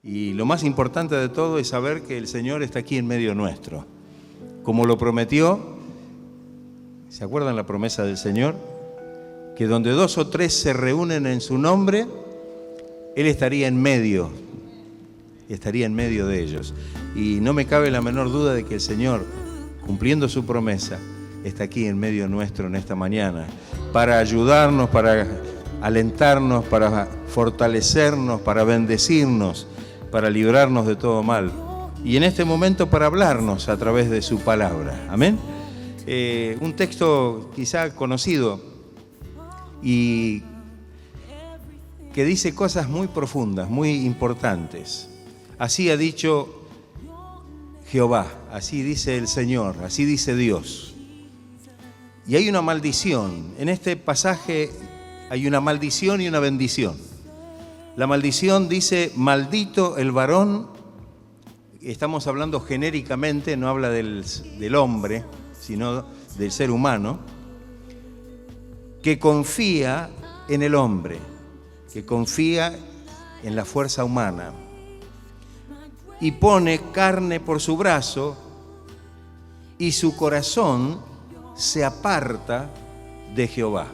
Y lo más importante de todo es saber que el Señor está aquí en medio nuestro. Como lo prometió, ¿se acuerdan la promesa del Señor? Que donde 2 o 3 se reúnen en su nombre, Él estaría en medio de ellos. Y no me cabe la menor duda de que el Señor, cumpliendo su promesa, está aquí en medio nuestro en esta mañana, para ayudarnos, para alentarnos, para fortalecernos, para bendecirnos, para librarnos de todo mal. Y en este momento para hablarnos a través de su palabra. Amén. Un texto quizá conocido y que dice cosas muy profundas, muy importantes. Así ha dicho Jehová, así dice el Señor, así dice Dios. Y hay una maldición. En este pasaje hay una maldición y una bendición. La maldición dice, maldito el varón. Estamos hablando genéricamente, no habla del hombre, sino del ser humano, que confía en el hombre, que confía en la fuerza humana y pone carne por su brazo y su corazón se aparta de Jehová.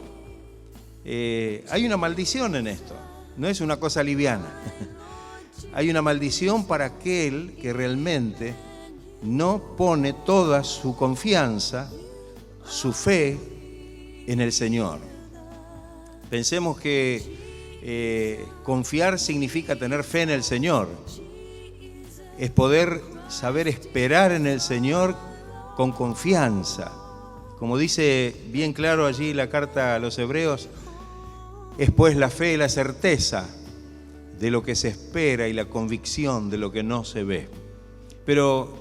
Hay una maldición en esto, no es una cosa liviana. Hay una maldición para aquel que realmente no pone toda su confianza, su fe en el Señor. Pensemos que confiar significa tener fe en el Señor. Es poder saber esperar en el Señor con confianza. Como dice bien claro allí la carta a los Hebreos, es pues la fe y la certeza de lo que se espera y la convicción de lo que no se ve. Pero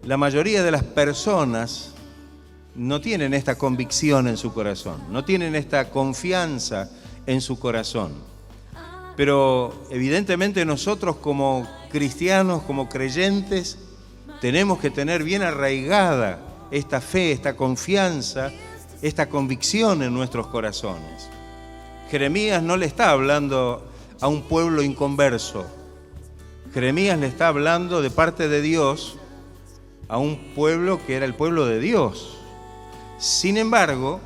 la mayoría de las personas no tienen esta convicción en su corazón, no tienen esta confianza en su corazón. Pero evidentemente nosotros como cristianos, como creyentes, tenemos que tener bien arraigada esta fe, esta confianza, esta convicción en nuestros corazones. Jeremías no le está hablando a un pueblo inconverso. Jeremías le está hablando de parte de Dios a un pueblo que era el pueblo de Dios. Sin embargo,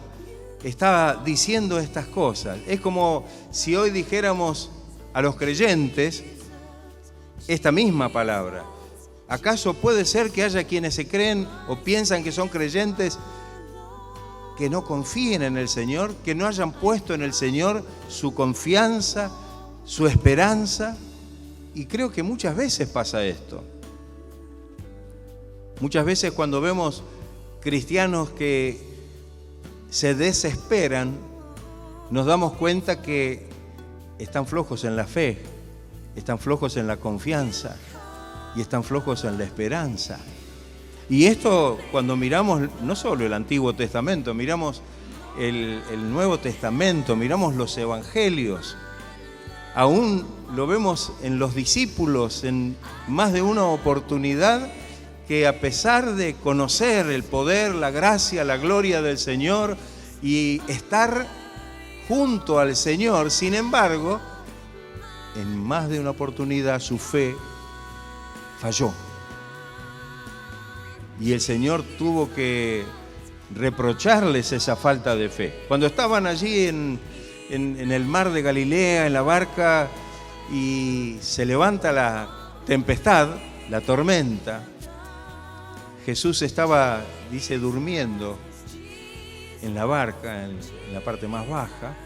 estaba diciendo estas cosas. Es como si hoy dijéramos a los creyentes esta misma palabra. ¿Acaso puede ser que haya quienes se creen o piensan que son creyentes que no confíen en el Señor, que no hayan puesto en el Señor su confianza, su esperanza? Y creo que muchas veces pasa esto. Muchas veces cuando vemos cristianos que se desesperan, nos damos cuenta que están flojos en la fe, están flojos en la confianza y están flojos en la esperanza. Y esto cuando miramos no solo el Antiguo Testamento, miramos el Nuevo Testamento, miramos los Evangelios, aún lo vemos en los discípulos en más de una oportunidad, que a pesar de conocer el poder, la gracia, la gloria del Señor y estar junto al Señor, sin embargo, en más de una oportunidad su fe falló. Y el Señor tuvo que reprocharles esa falta de fe. Cuando estaban allí en el mar de Galilea, en la barca, y se levanta la tempestad, la tormenta, Jesús estaba, dice, durmiendo en la barca, en la parte más baja,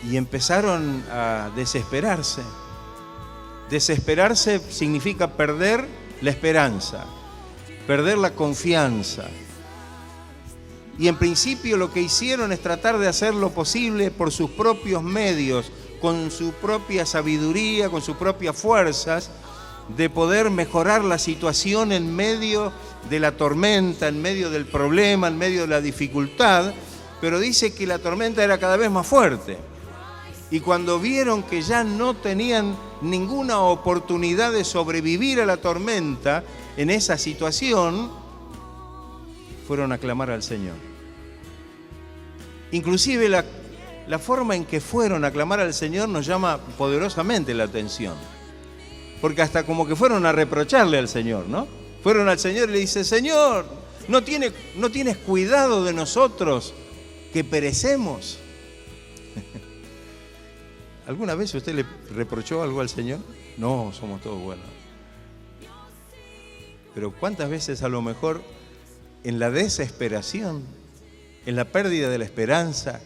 y empezaron a desesperarse. Desesperarse significa perder la esperanza, perder la confianza. Y en principio lo que hicieron es tratar de hacer lo posible por sus propios medios, con su propia sabiduría, con sus propias fuerzas, de poder mejorar la situación en medio de la tormenta, en medio del problema, en medio de la dificultad. Pero dice que la tormenta era cada vez más fuerte. Y cuando vieron que ya no tenían ninguna oportunidad de sobrevivir a la tormenta en esa situación, fueron a clamar al Señor. Inclusive la forma en que fueron a clamar al Señor nos llama poderosamente la atención. porque hasta como que fueron a reprocharle al Señor, ¿no? Fueron al Señor y le dice, Señor, ¿no tienes cuidado de nosotros que perecemos? ¿Alguna vez usted le reprochó algo al Señor? No, somos todos buenos. Pero ¿cuántas veces a lo mejor en la desesperación, en la pérdida de la esperanza,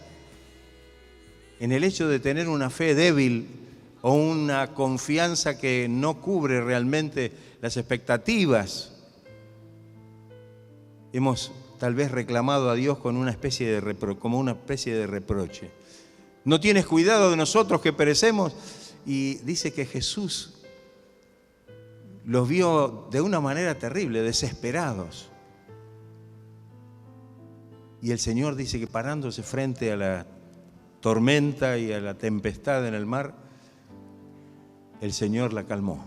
en el hecho de tener una fe débil o una confianza que no cubre realmente las expectativas, hemos tal vez reclamado a Dios con como una especie de reproche? ¿No tienes cuidado de nosotros que perecemos? Y dice que Jesús los vio de una manera terrible, desesperados. Y el Señor dice que parándose frente a la tormenta y a la tempestad en el mar, el Señor la calmó.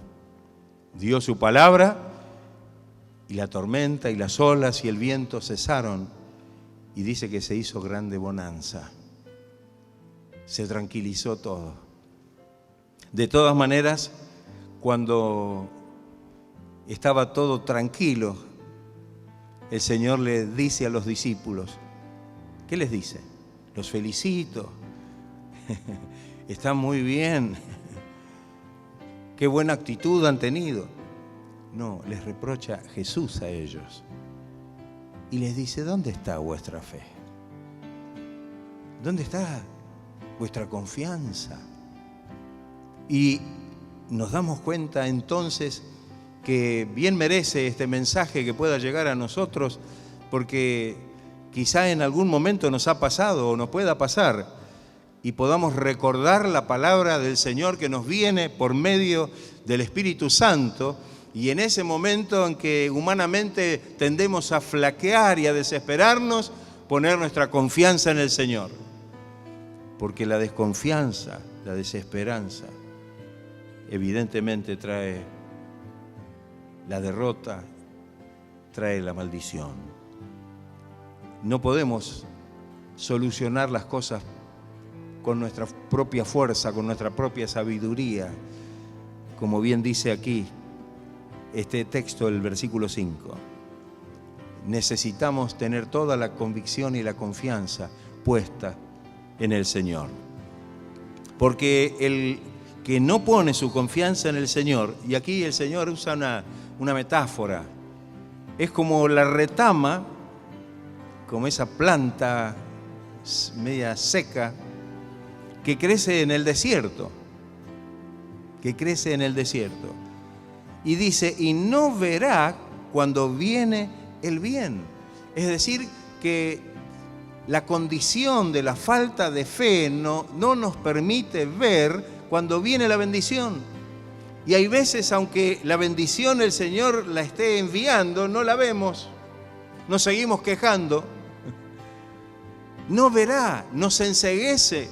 Dio su palabra y la tormenta y las olas y el viento cesaron. Y dice que se hizo grande bonanza. Se tranquilizó todo. De todas maneras, cuando estaba todo tranquilo, el Señor le dice a los discípulos, ¿qué les dice? Los felicito, están muy bien, qué buena actitud han tenido. No, les reprocha Jesús a ellos y les dice, ¿dónde está vuestra fe? ¿Dónde está vuestra confianza? Y nos damos cuenta entonces que bien merece este mensaje que pueda llegar a nosotros, porque quizá en algún momento nos ha pasado o nos pueda pasar y podamos recordar la palabra del Señor que nos viene por medio del Espíritu Santo, y en ese momento en que humanamente tendemos a flaquear y a desesperarnos, poner nuestra confianza en el Señor. Porque la desconfianza, la desesperanza, evidentemente trae la derrota, trae la maldición. No podemos solucionar las cosas con nuestra propia fuerza, con nuestra propia sabiduría, como bien dice aquí este texto del versículo 5. Necesitamos tener toda la convicción y la confianza puesta en el Señor. Porque el que no pone su confianza en el Señor, y aquí el Señor usa una metáfora, es como la retama, como esa planta media seca que crece en el desierto, y dice, y no verá cuando viene el bien. Es decir, que la condición de la falta de fe no nos permite ver cuando viene la bendición. Y hay veces, aunque la bendición el Señor la esté enviando, no la vemos, nos seguimos quejando. No verá, nos enceguece,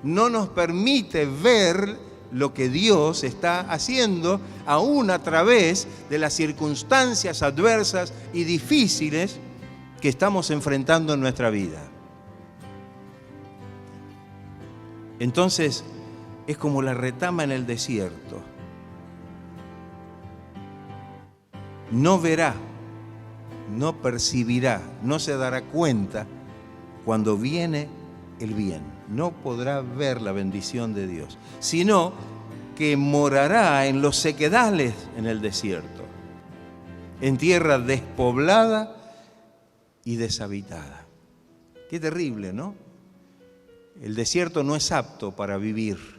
no nos permite ver lo que Dios está haciendo, aún a través de las circunstancias adversas y difíciles que estamos enfrentando en nuestra vida. Entonces, es como la retama en el desierto. No verá, no percibirá, no se dará cuenta cuando viene el bien. No podrá ver la bendición de Dios, sino que morará en los sequedales en el desierto, en tierra despoblada y deshabitada. Qué terrible, ¿no? El desierto no es apto para vivir.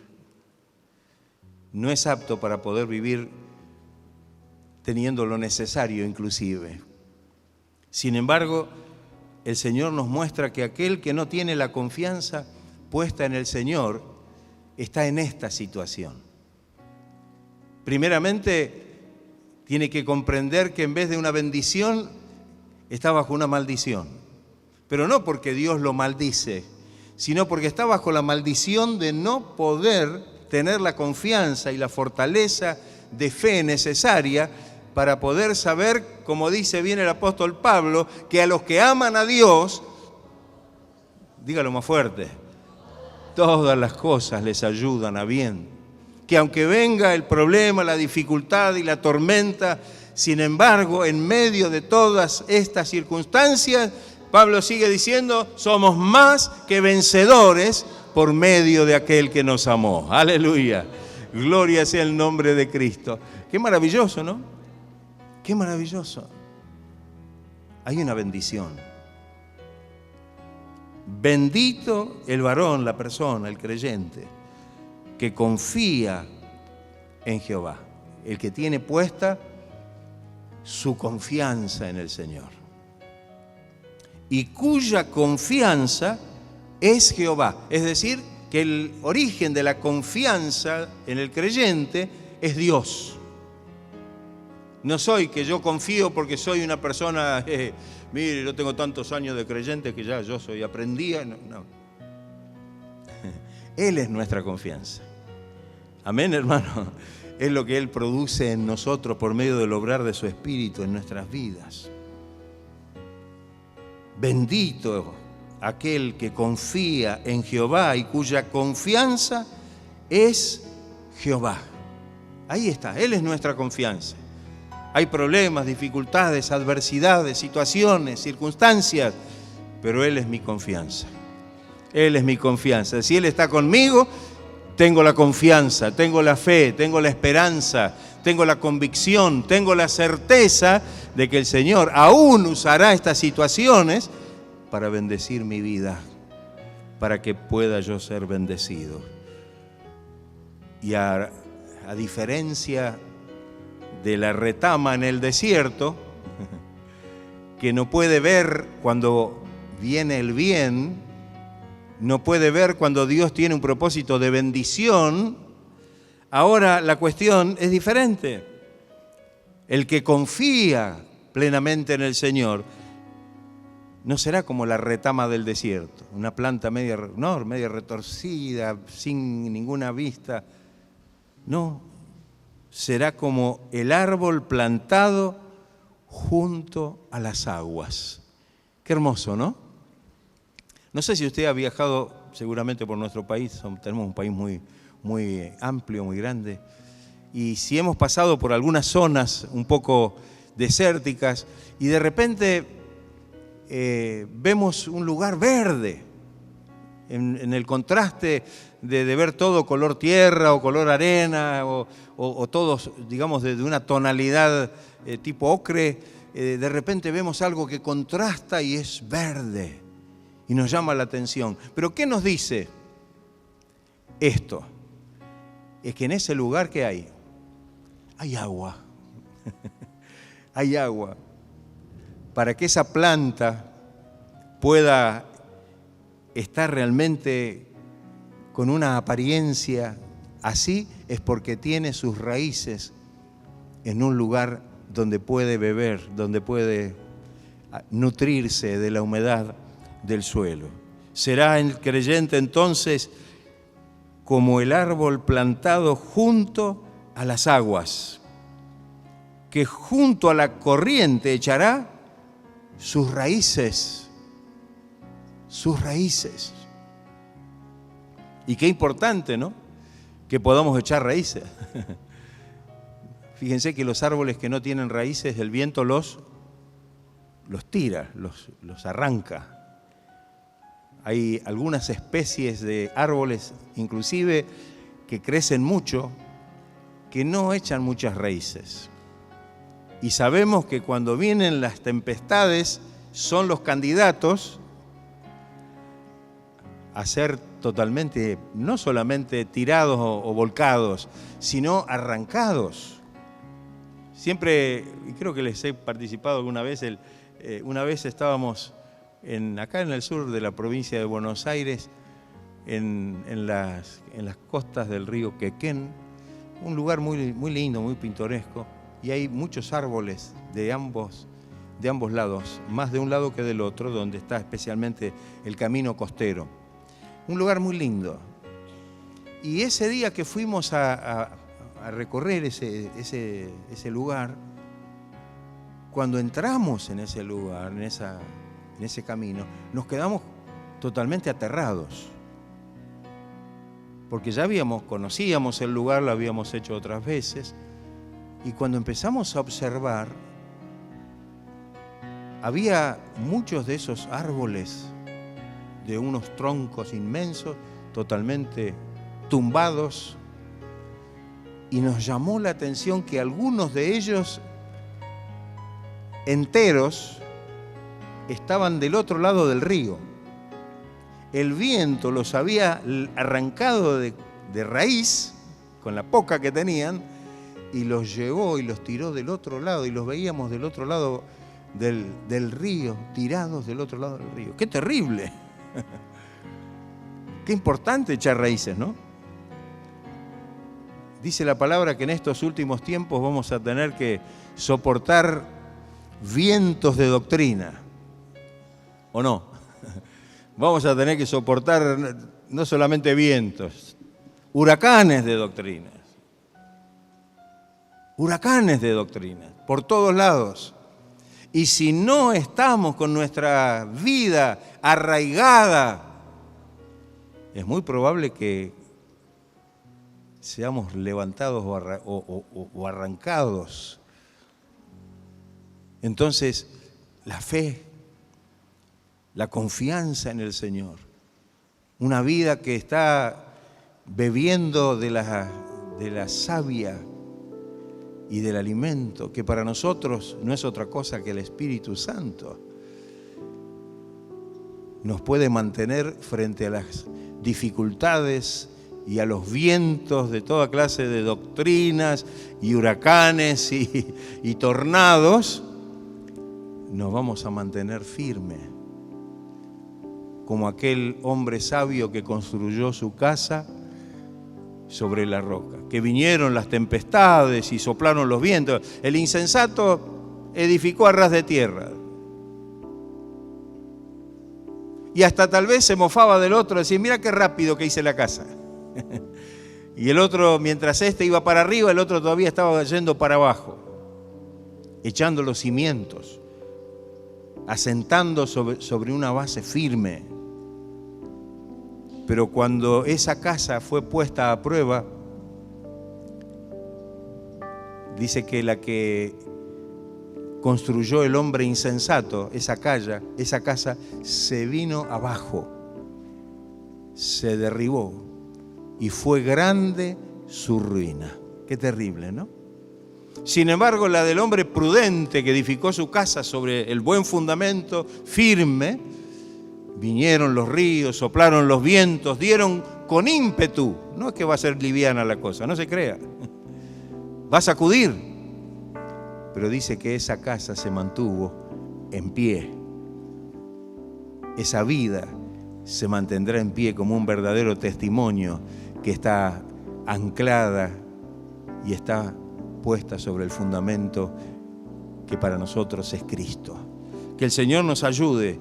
No es apto para poder vivir teniendo lo necesario inclusive. Sin embargo, el Señor nos muestra que aquel que no tiene la confianza puesta en el Señor está en esta situación. Primeramente, tiene que comprender que en vez de una bendición, está bajo una maldición. Pero no porque Dios lo maldice, sino porque está bajo la maldición de no poder tener la confianza y la fortaleza de fe necesaria para poder saber, como dice bien el apóstol Pablo, que a los que aman a Dios, dígalo más fuerte, todas las cosas les ayudan a bien. que aunque venga el problema, la dificultad y la tormenta, sin embargo, en medio de todas estas circunstancias, Pablo sigue diciendo, somos más que vencedores por medio de aquel que nos amó. Aleluya. Gloria sea el nombre de Cristo. Qué maravilloso, ¿no? Qué maravilloso. Hay una bendición. Bendito el varón, la persona, el creyente, que confía en Jehová, el que tiene puesta su confianza en el Señor y cuya confianza es Jehová. Es decir, que el origen de la confianza en el creyente es Dios. No soy que yo confío porque soy una persona, mire, yo tengo tantos años de creyente que ya yo soy, aprendía. No. Él es nuestra confianza. Amén, hermano. Es lo que Él produce en nosotros por medio del obrar de su Espíritu en nuestras vidas. Bendito aquel que confía en Jehová y cuya confianza es Jehová. Ahí está, Él es nuestra confianza. Hay problemas, dificultades, adversidades, situaciones, circunstancias, pero Él es mi confianza. Él es mi confianza. Si Él está conmigo, tengo la confianza, tengo la fe, tengo la esperanza, tengo la convicción, tengo la certeza de que el Señor aún usará estas situaciones para bendecir mi vida, para que pueda yo ser bendecido. Y a diferencia de la retama en el desierto, que no puede ver cuando viene el bien, no puede ver cuando Dios tiene un propósito de bendición, ahora la cuestión es diferente. El que confía plenamente en el Señor no será como la retama del desierto, una planta media retorcida, sin ninguna vista. No, será como el árbol plantado junto a las aguas. Qué hermoso, ¿no? No sé si usted ha viajado seguramente por nuestro país, tenemos un país muy amplio, muy grande, y si hemos pasado por algunas zonas un poco desérticas y de repente vemos un lugar verde, en el contraste de ver todo color tierra o color arena o todos, digamos, de una tonalidad tipo ocre, de repente vemos algo que contrasta y es verde y nos llama la atención. ¿Pero qué nos dice esto? Es que en ese lugar, ¿qué hay? Hay agua. Hay agua. Para que esa planta pueda estar realmente con una apariencia así, es porque tiene sus raíces en un lugar donde puede beber, donde puede nutrirse de la humedad del suelo. Será el creyente entonces como el árbol plantado junto a las aguas, que junto a la corriente echará sus raíces. Sus raíces. Y qué importante, ¿no? Que podamos echar raíces. Fíjense que los árboles que no tienen raíces, el viento los tira, los arranca. Hay algunas especies de árboles, inclusive, que crecen mucho, que no echan muchas raíces. Y sabemos que cuando vienen las tempestades, son los candidatos a ser totalmente, no solamente tirados o volcados, sino arrancados. Siempre, y creo que les he participado alguna vez, una vez estábamos acá en el sur de la provincia de Buenos Aires, en las costas del río Quequén, un lugar muy lindo, muy pintoresco, y hay muchos árboles de ambos lados, más de un lado que del otro, donde está especialmente el camino costero. Un lugar muy lindo. Y ese día que fuimos a recorrer ese lugar, cuando entramos en ese lugar, en ese camino, nos quedamos totalmente aterrados. porque ya conocíamos el lugar, lo habíamos hecho otras veces, y cuando empezamos a observar, había muchos de esos árboles de unos troncos inmensos, totalmente tumbados, y nos llamó la atención que algunos de ellos enteros estaban del otro lado del río. El viento los había arrancado de raíz, con la poca que tenían, y los llevó y los tiró del otro lado, y los veíamos del otro lado del río, tirados del otro lado del río. ¡Qué terrible! Qué importante echar raíces, ¿no? Dice la palabra que en estos últimos tiempos vamos a tener que soportar vientos de doctrina, ¿o no? Vamos a tener que soportar no solamente vientos, huracanes de doctrinas. Huracanes de doctrinas, por todos lados. Y si no estamos con nuestra vida arraigada, es muy probable que seamos levantados o arrancados. Entonces, la fe, la confianza en el Señor, una vida que está bebiendo de la savia y del alimento, que para nosotros no es otra cosa que el Espíritu Santo, nos puede mantener frente a las dificultades y a los vientos de toda clase de doctrinas y huracanes y tornados. Nos vamos a mantener firmes, como aquel hombre sabio que construyó su casa sobre la roca, que vinieron las tempestades y soplaron los vientos. El insensato edificó a ras de tierra. Y hasta tal vez se mofaba del otro, decía, mira qué rápido que hice la casa. Y el otro, mientras este iba para arriba, el otro todavía estaba yendo para abajo, echando los cimientos, asentando sobre una base firme. Pero cuando esa casa fue puesta a prueba, dice que la que construyó el hombre insensato, esa casa se vino abajo, se derribó y fue grande su ruina. Qué terrible, ¿no? Sin embargo, la del hombre prudente que edificó su casa sobre el buen fundamento firme, vinieron los ríos, soplaron los vientos, dieron con ímpetu. No es que va a ser liviana la cosa, no se crea. Va a sacudir. Pero dice que esa casa se mantuvo en pie. Esa vida se mantendrá en pie como un verdadero testimonio que está anclada y está puesta sobre el fundamento que para nosotros es Cristo. Que el Señor nos ayude.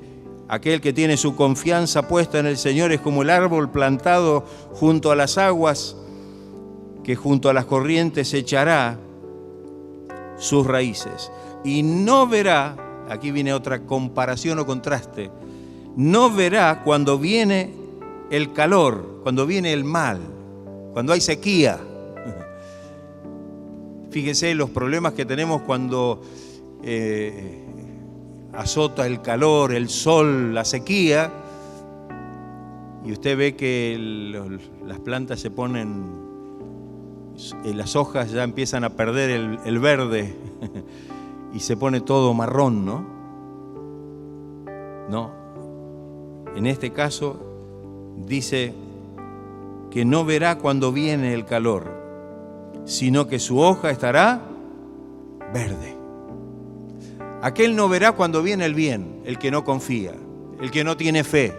Aquel que tiene su confianza puesta en el Señor es como el árbol plantado junto a las aguas, que junto a las corrientes echará sus raíces. Y no verá, aquí viene otra comparación o contraste, no verá cuando viene el calor, cuando viene el mal, cuando hay sequía. Fíjese los problemas que tenemos cuando azota el calor, el sol, la sequía, y usted ve que las plantas se ponen, las hojas ya empiezan a perder el verde y se pone todo marrón, ¿no? No. En este caso dice que no verá cuando viene el calor, sino que su hoja estará verde. Aquel no verá cuando viene el bien, el que no confía, el que no tiene fe,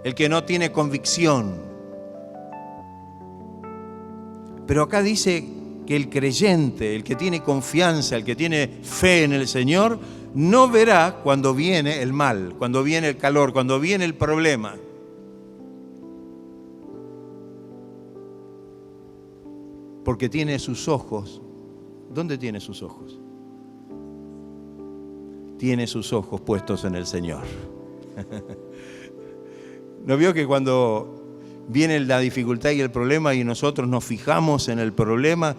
el que no tiene convicción. Pero acá dice que el creyente, el que tiene confianza, el que tiene fe en el Señor, no verá cuando viene el mal, cuando viene el calor, cuando viene el problema. Porque tiene sus ojos. ¿Dónde tiene sus ojos? Tiene sus ojos puestos en el Señor. ¿No vio que cuando viene la dificultad y el problema y nosotros nos fijamos en el problema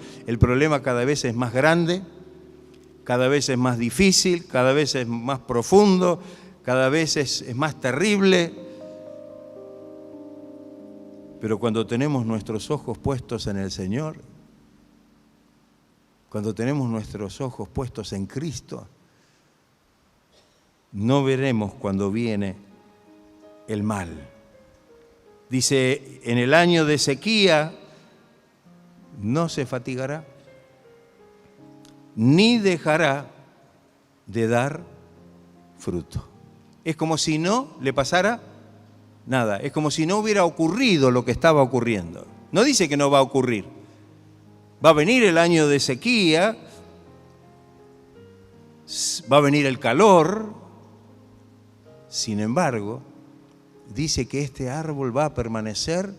cada vez es más grande, cada vez es más difícil, cada vez es más profundo, cada vez es más terrible. Pero cuando tenemos nuestros ojos puestos en el Señor, cuando tenemos nuestros ojos puestos en Cristo, no veremos cuando viene el mal. Dice, en el año de sequía no se fatigará, ni dejará de dar fruto. Es como si no le pasara nada, es como si no hubiera ocurrido lo que estaba ocurriendo. No dice que no va a ocurrir. Va a venir el año de sequía, va a venir el calor. Sin embargo, dice que este árbol va a permanecer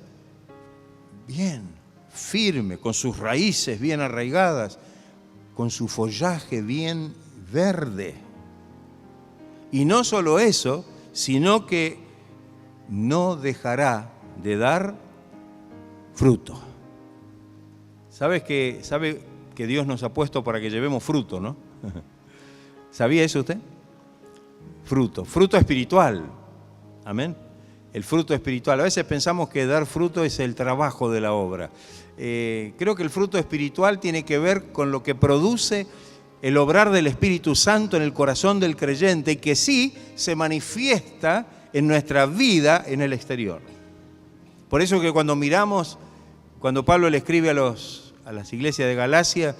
bien, firme, con sus raíces bien arraigadas, con su follaje bien verde. Y no solo eso, sino que no dejará de dar fruto. ¿Sabe que Dios nos ha puesto para que llevemos fruto, no? ¿Sabía eso usted? Fruto espiritual. Amén. El fruto espiritual. A veces pensamos que dar fruto es el trabajo de la obra. Creo que el fruto espiritual tiene que ver con lo que produce el obrar del Espíritu Santo en el corazón del creyente y que sí se manifiesta en nuestra vida en el exterior. Por eso que cuando miramos, cuando Pablo le escribe a las iglesias de Galacia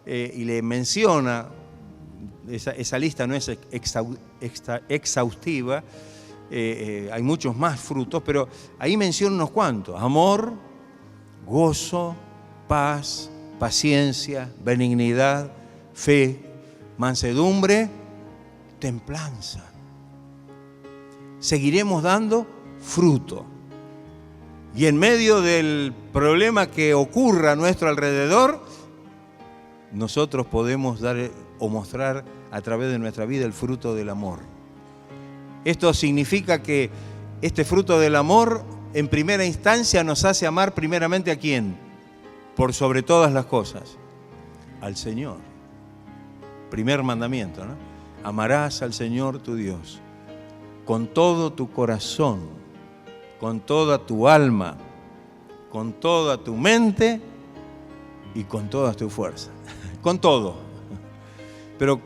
y le menciona, esa lista no es exhaustiva, hay muchos más frutos, pero ahí menciona unos cuantos: amor, gozo, paz, paciencia, benignidad, fe, mansedumbre, templanza. Seguiremos dando fruto. Y en medio del problema que ocurra a nuestro alrededor, nosotros podemos dar o mostrar a través de nuestra vida el fruto del amor. Esto significa que este fruto del amor, en primera instancia, nos hace amar primeramente ¿a quién? Por sobre todas las cosas, al Señor. Primer mandamiento, ¿no? Amarás al Señor tu Dios con todo tu corazón, con toda tu alma, con toda tu mente y con toda tu fuerza. Con todo. Pero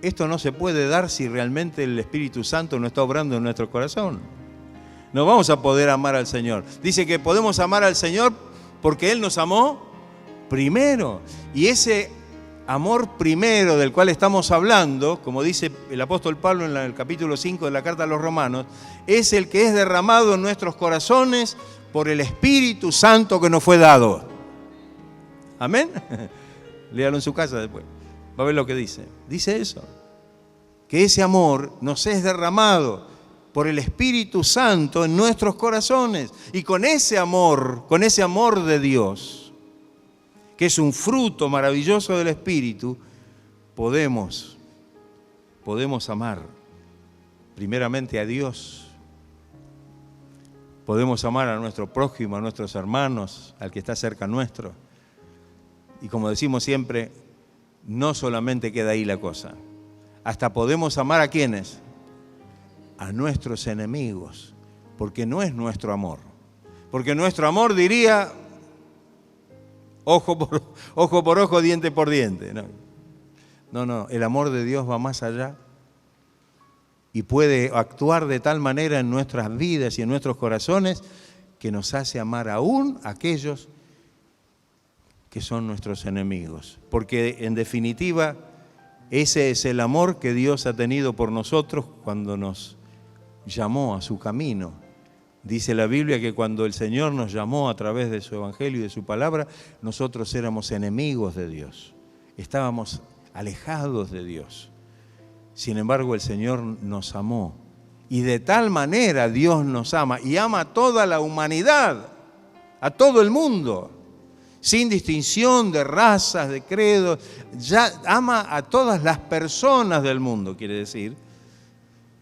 esto no se puede dar si realmente el Espíritu Santo no está obrando en nuestro corazón. No vamos a poder amar al Señor. Dice que podemos amar al Señor porque Él nos amó primero. Y ese amor primero del cual estamos hablando, como dice el apóstol Pablo en el capítulo 5 de la carta a los Romanos, es el que es derramado en nuestros corazones por el Espíritu Santo que nos fue dado. ¿Amén? Léalo en su casa después. Va a ver lo que dice. Dice eso. Que ese amor nos es derramado por el Espíritu Santo en nuestros corazones. Y con ese amor de Dios, que es un fruto maravilloso del Espíritu, podemos amar primeramente a Dios. Podemos amar a nuestro prójimo, a nuestros hermanos, al que está cerca nuestro. Y como decimos siempre, no solamente queda ahí la cosa. Hasta podemos amar ¿a quiénes? A nuestros enemigos, porque no es nuestro amor. Porque nuestro amor diría ojo por ojo, diente por diente. No, el amor de Dios va más allá y puede actuar de tal manera en nuestras vidas y en nuestros corazones que nos hace amar aún a aquellos que son nuestros enemigos. Porque en definitiva, ese es el amor que Dios ha tenido por nosotros cuando nos llamó a su camino. Dice la Biblia que cuando el Señor nos llamó a través de su Evangelio y de su palabra, nosotros éramos enemigos de Dios. Estábamos alejados de Dios. Sin embargo, el Señor nos amó. Y de tal manera Dios nos ama y ama a toda la humanidad, a todo el mundo, sin distinción de razas, de credos. Ya ama a todas las personas del mundo, quiere decir,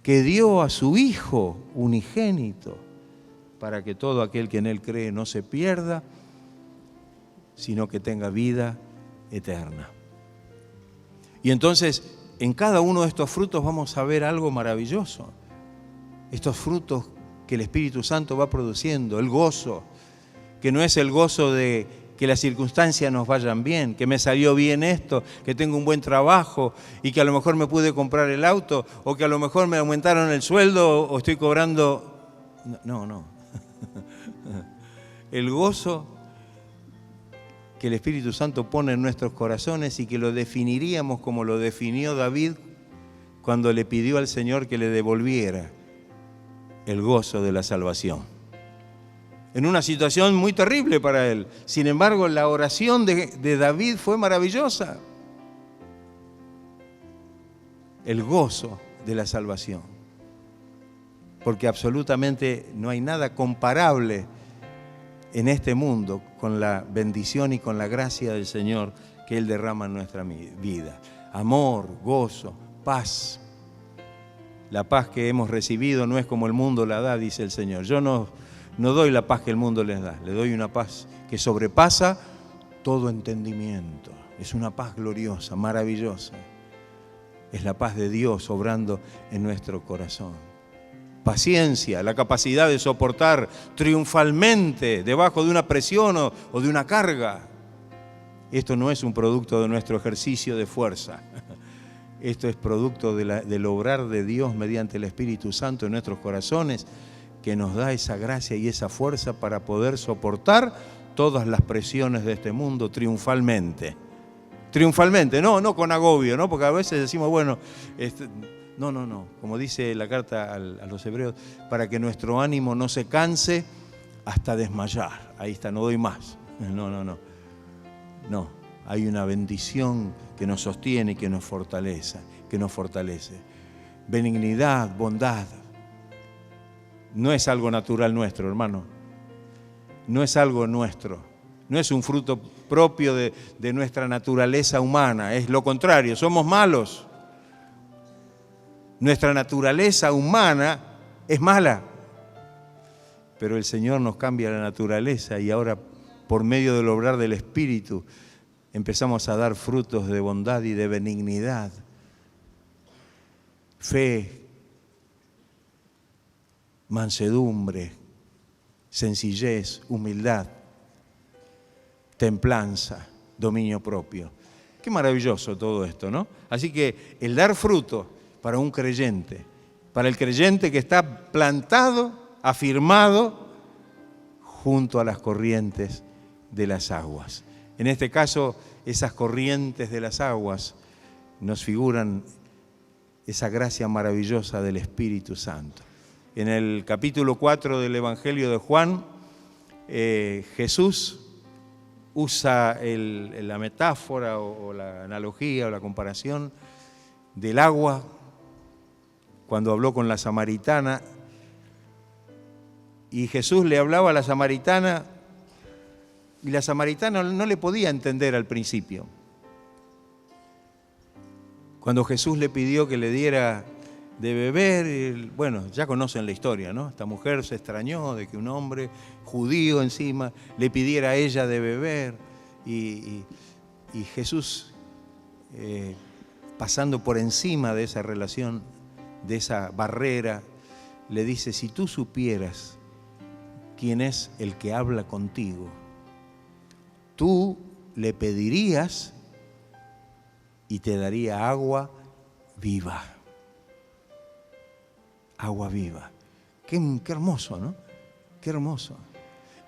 que dio a su Hijo unigénito para que todo aquel que en Él cree no se pierda, sino que tenga vida eterna. Y entonces, en cada uno de estos frutos vamos a ver algo maravilloso. Estos frutos que el Espíritu Santo va produciendo, el gozo, que no es el gozo de que las circunstancias nos vayan bien, que me salió bien esto, que tengo un buen trabajo y que a lo mejor me pude comprar el auto o que a lo mejor me aumentaron el sueldo o estoy cobrando... No. El gozo que el Espíritu Santo pone en nuestros corazones y que lo definiríamos como lo definió David cuando le pidió al Señor que le devolviera el gozo de la salvación. En una situación muy terrible para él. Sin embargo, la oración de David fue maravillosa. El gozo de la salvación. Porque absolutamente no hay nada comparable en este mundo con la bendición y con la gracia del Señor que Él derrama en nuestra vida. Amor, gozo, paz. La paz que hemos recibido no es como el mundo la da, dice el Señor. Yo no doy la paz que el mundo les da, le doy una paz que sobrepasa todo entendimiento. Es una paz gloriosa, maravillosa. Es la paz de Dios obrando en nuestro corazón. Paciencia, la capacidad de soportar triunfalmente debajo de una presión o de una carga. Esto no es un producto de nuestro ejercicio de fuerza. Esto es producto del obrar de Dios mediante el Espíritu Santo en nuestros corazones, que nos da esa gracia y esa fuerza para poder soportar todas las presiones de este mundo triunfalmente. Triunfalmente, no con agobio, ¿no? Porque a veces decimos, bueno, no. Como dice la carta a los hebreos, para que nuestro ánimo no se canse hasta desmayar. Ahí está, no doy más. No, hay una bendición que nos sostiene y que nos fortalece. Benignidad, bondad. No es algo natural nuestro, hermano. No es algo nuestro. No es un fruto propio de nuestra naturaleza humana. Es lo contrario, somos malos. Nuestra naturaleza humana es mala. Pero el Señor nos cambia la naturaleza y ahora, por medio del obrar del Espíritu, empezamos a dar frutos de bondad y de benignidad. Fe, mansedumbre, sencillez, humildad, templanza, dominio propio. Qué maravilloso todo esto, ¿no? Así que el dar fruto para un creyente, para el creyente que está plantado, afirmado, junto a las corrientes de las aguas. En este caso, esas corrientes de las aguas nos figuran esa gracia maravillosa del Espíritu Santo. En el capítulo 4 del Evangelio de Juan, Jesús usa la metáfora o la analogía o la comparación del agua cuando habló con la samaritana. Y Jesús le hablaba a la samaritana y la samaritana no le podía entender al principio. Cuando Jesús le pidió que le diera de beber, bueno, ya conocen la historia, ¿no? Esta mujer se extrañó de que un hombre judío encima le pidiera a ella de beber y Jesús, pasando por encima de esa relación, de esa barrera, le dice, si tú supieras quién es el que habla contigo, tú le pedirías y te daría agua viva. Agua viva. Qué hermoso, ¿no? Qué hermoso.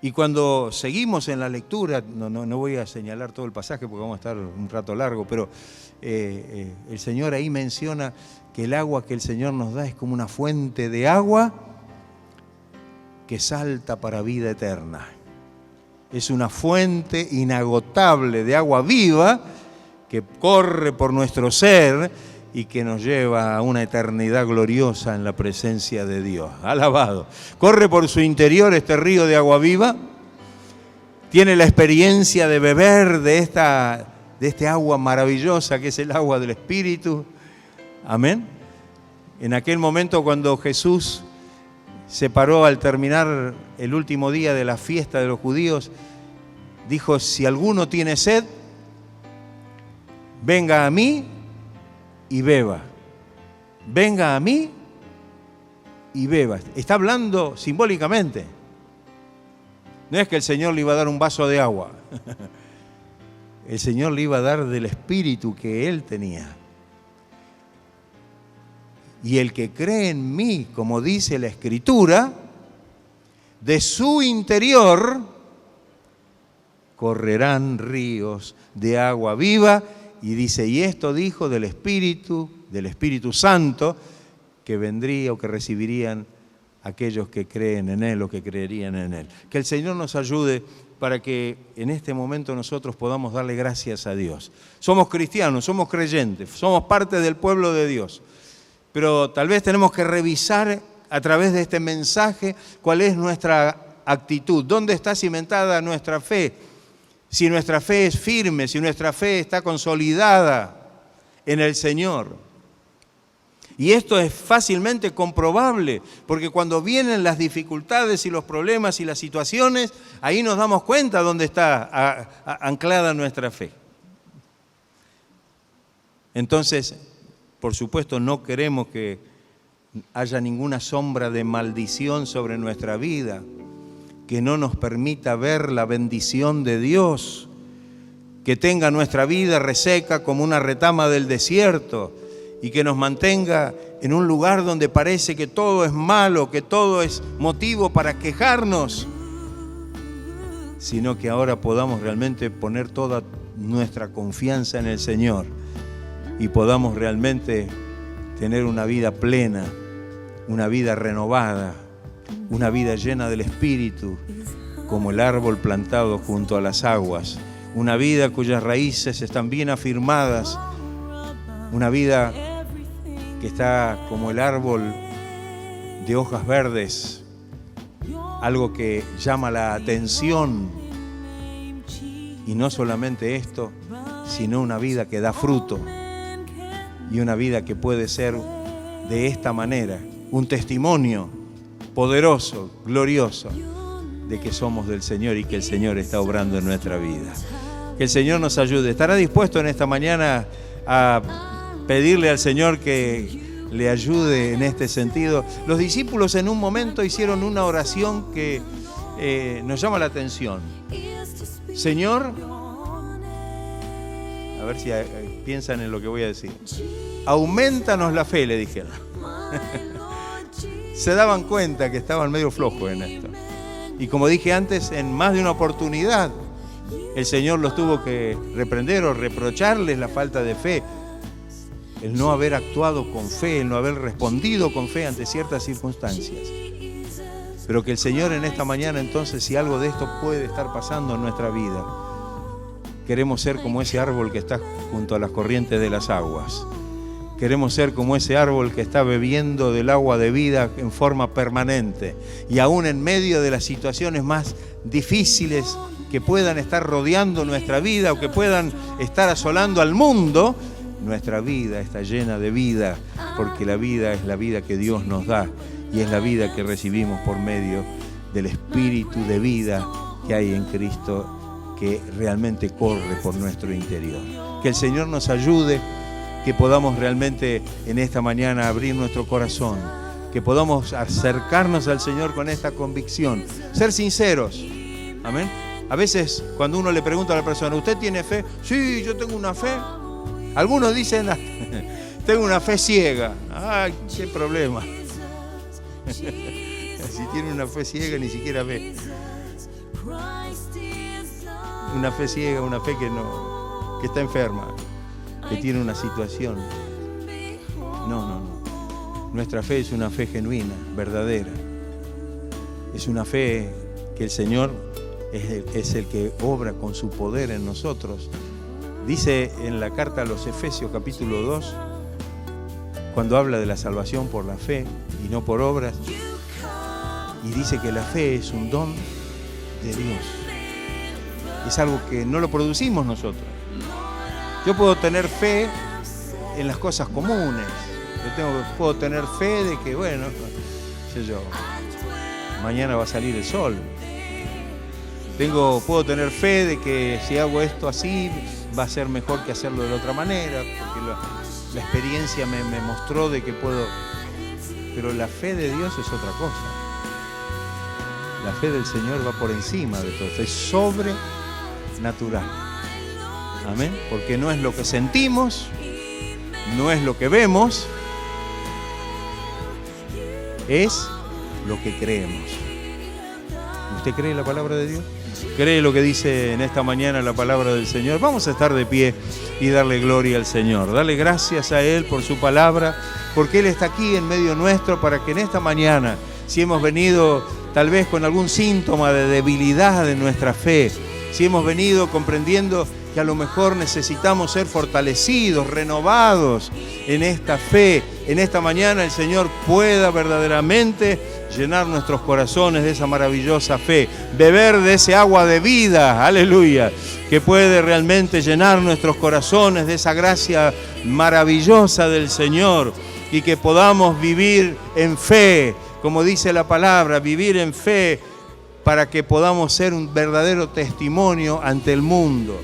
Y cuando seguimos en la lectura, no voy a señalar todo el pasaje porque vamos a estar un rato largo, pero el Señor ahí menciona que el agua que el Señor nos da es como una fuente de agua que salta para vida eterna. Es una fuente inagotable de agua viva que corre por nuestro ser y que nos lleva a una eternidad gloriosa en la presencia de Dios. Alabado. Corre por su interior este río de agua viva. Tiene la experiencia de beber de este agua maravillosa que es el agua del Espíritu. Amén. En aquel momento cuando Jesús se paró al terminar el último día de la fiesta de los judíos, dijo: si alguno tiene sed, venga a mí y beba. Venga a mí y beba. Está hablando simbólicamente. No es que el Señor le iba a dar un vaso de agua. El Señor le iba a dar del espíritu que Él tenía. Y el que cree en mí, como dice la Escritura, de su interior correrán ríos de agua viva. Y dice, y esto dijo del Espíritu Santo, que vendría o que recibirían aquellos que creen en Él o que creerían en Él. Que el Señor nos ayude para que en este momento nosotros podamos darle gracias a Dios. Somos cristianos, somos creyentes, somos parte del pueblo de Dios. Pero tal vez tenemos que revisar a través de este mensaje cuál es nuestra actitud, dónde está cimentada nuestra fe, si nuestra fe es firme, si nuestra fe está consolidada en el Señor. Y esto es fácilmente comprobable, porque cuando vienen las dificultades y los problemas y las situaciones, ahí nos damos cuenta dónde está anclada nuestra fe. Entonces, por supuesto, no queremos que haya ninguna sombra de maldición sobre nuestra vida, que no nos permita ver la bendición de Dios, que tenga nuestra vida reseca como una retama del desierto y que nos mantenga en un lugar donde parece que todo es malo, que todo es motivo para quejarnos, sino que ahora podamos realmente poner toda nuestra confianza en el Señor y podamos realmente tener una vida plena, una vida renovada, una vida llena del Espíritu, como el árbol plantado junto a las aguas, una vida cuyas raíces están bien afirmadas, una vida que está como el árbol de hojas verdes, algo que llama la atención. Y no solamente esto, sino una vida que da fruto y una vida que puede ser de esta manera, un testimonio poderoso, glorioso, de que somos del Señor y que el Señor está obrando en nuestra vida. Que el Señor nos ayude. ¿Estará dispuesto en esta mañana a pedirle al Señor que le ayude en este sentido? Los discípulos en un momento hicieron una oración que nos llama la atención. Señor, a ver si piensan en lo que voy a decir. Aumentanos la fe, le dijeron. Se daban cuenta que estaban medio flojos en esto. Y como dije antes, en más de una oportunidad, el Señor los tuvo que reprender o reprocharles la falta de fe, el no haber actuado con fe, el no haber respondido con fe ante ciertas circunstancias. Pero que el Señor en esta mañana, entonces, si algo de esto puede estar pasando en nuestra vida, queremos ser como ese árbol que está junto a las corrientes de las aguas. Queremos ser como ese árbol que está bebiendo del agua de vida en forma permanente. Y aún en medio de las situaciones más difíciles que puedan estar rodeando nuestra vida o que puedan estar asolando al mundo, nuestra vida está llena de vida, porque la vida es la vida que Dios nos da y es la vida que recibimos por medio del Espíritu de vida que hay en Cristo, que realmente corre por nuestro interior. Que el Señor nos ayude, que podamos realmente en esta mañana abrir nuestro corazón, que podamos acercarnos al Señor con esta convicción, ser sinceros. Amén. A veces cuando uno le pregunta a la persona, ¿usted tiene fe? Sí, yo tengo una fe. Algunos dicen, tengo una fe ciega. Ay, qué problema. Si tiene una fe ciega ni siquiera ve. Una fe ciega, una fe que está enferma, que tiene una situación. No. Nuestra fe es una fe genuina, verdadera. Es una fe que el Señor es el que obra con su poder en nosotros. Dice en la carta a los Efesios capítulo 2, cuando habla de la salvación por la fe y no por obras, y dice que la fe es un don de Dios. Es algo que no lo producimos nosotros. Yo puedo tener fe en las cosas comunes. Puedo tener fe de que, bueno, sé yo, mañana va a salir el sol. Puedo tener fe de que si hago esto así, va a ser mejor que hacerlo de la otra manera, porque la experiencia me mostró de que puedo. Pero la fe de Dios es otra cosa. La fe del Señor va por encima de todo esto, es sobrenatural. Amén. Porque no es lo que sentimos, no es lo que vemos, es lo que creemos. ¿Usted cree la palabra de Dios? ¿Cree lo que dice en esta mañana la palabra del Señor? Vamos a estar de pie y darle gloria al Señor. Darle gracias a Él por su palabra, porque Él está aquí en medio nuestro para que en esta mañana, si hemos venido tal vez con algún síntoma de debilidad de nuestra fe, si hemos venido comprendiendo que a lo mejor necesitamos ser fortalecidos, renovados en esta fe, en esta mañana el Señor pueda verdaderamente llenar nuestros corazones de esa maravillosa fe, beber de ese agua de vida, aleluya, que puede realmente llenar nuestros corazones de esa gracia maravillosa del Señor y que podamos vivir en fe, como dice la palabra, vivir en fe para que podamos ser un verdadero testimonio ante el mundo.